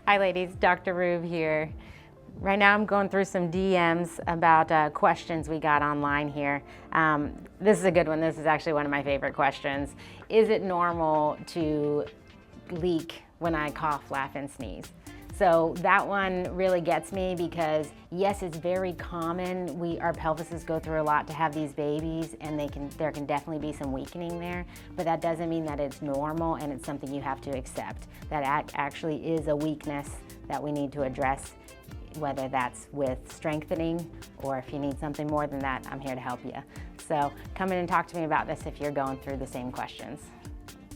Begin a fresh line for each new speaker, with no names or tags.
Hi ladies, Dr. Rube here. Right now I'm going through some DMs about questions we got online here. This is a good one. This is actually one of my favorite questions. Is it normal to leak when I cough, laugh, and sneeze? So that one really gets me because yes, it's very common. Our pelvises go through a lot to have these babies, and there can definitely be some weakening there, but that doesn't mean that it's normal and it's something you have to accept. That actually is a weakness that we need to address, whether that's with strengthening or if you need something more than that, I'm here to help you. So come in and talk to me about this if you're going through the same questions.